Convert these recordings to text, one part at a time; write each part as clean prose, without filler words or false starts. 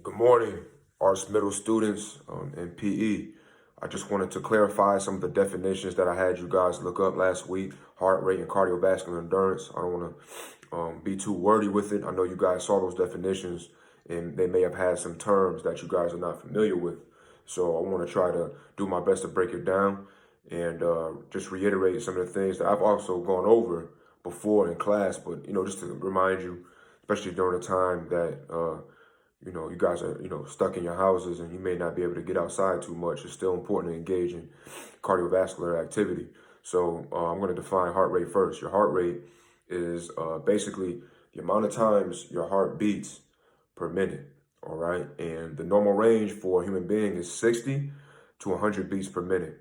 Good morning, arts middle students in PE. I just wanted to clarify some of the definitions that I had you guys look up last week, heart rate and cardiovascular endurance. I don't want to be too wordy with it. I know you guys saw those definitions and they may have had some terms that you guys are not familiar with. So I want to try to do my best to break it down and just reiterate some of the things that I've also gone over before in class, but, just to remind you, especially during the time that, you guys are, stuck in your houses and you may not be able to get outside too much. It's still important to engage in cardiovascular activity. So I'm going to define heart rate first. Your heart rate is basically the amount of times your heart beats per minute. All right. And the normal range for a human being is 60 to 100 beats per minute.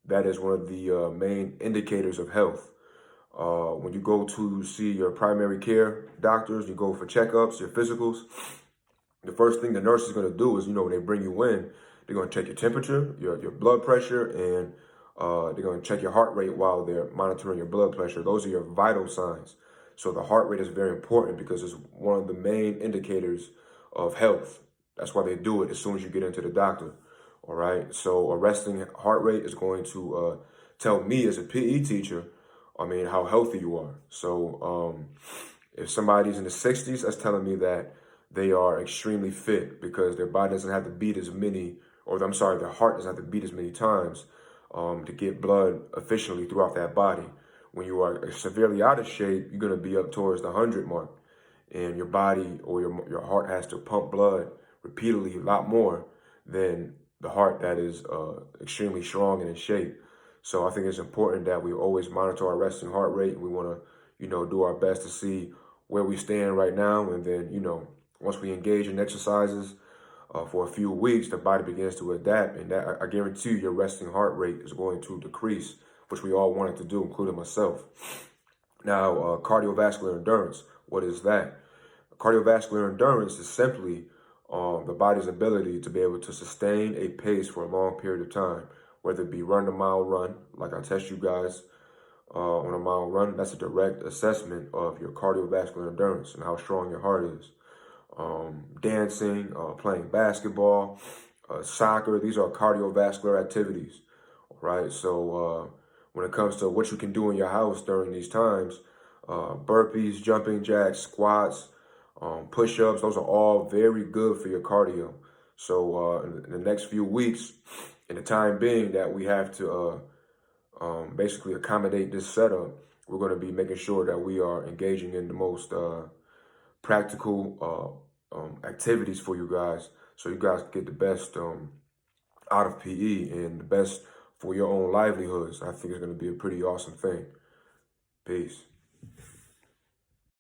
That is one of the main indicators of health. When you go to see your primary care doctors, you go for checkups, your physicals, the first thing the nurse is going to do is, when they bring you in, they're going to check your temperature, your blood pressure, and they're going to check your heart rate while they're monitoring your blood pressure. Those are your vital signs. So the heart rate is very important because it's one of the main indicators of health. That's why they do it as soon as you get into the doctor. All right. So a resting heart rate is going to tell me as a PE teacher, how healthy you are. So if somebody's in the 60s, that's telling me that they are extremely fit because their body doesn't have to beat as many, or I'm sorry, their heart doesn't have to beat as many times to get blood efficiently throughout that body. When you are severely out of shape, you're going to be up towards the 100 mark, and your body or your heart has to pump blood repeatedly a lot more than the heart that is extremely strong and in shape. So I think it's important that we always monitor our resting heart rate. We want to, do our best to see where we stand right now. And then, once we engage in exercises for a few weeks, the body begins to adapt. And that, I guarantee you, your resting heart rate is going to decrease, which we all wanted to do, including myself. Now, cardiovascular endurance, what is that? Cardiovascular endurance is simply the body's ability to be able to sustain a pace for a long period of time, whether it be run a mile run, like I test you guys on a mile run. That's a direct assessment of your cardiovascular endurance and how strong your heart is. Dancing, playing basketball, soccer, these are cardiovascular activities, right? So when it comes to what you can do in your house during these times, burpees, jumping jacks, squats, push-ups, those are all very good for your cardio. So in the next few weeks, in the time being that we have to basically accommodate this setup, we're going to be making sure that we are engaging in the most practical activities for you guys, so you guys get the best out of PE and the best for your own livelihoods. I think it's going to be a pretty awesome thing. Peace.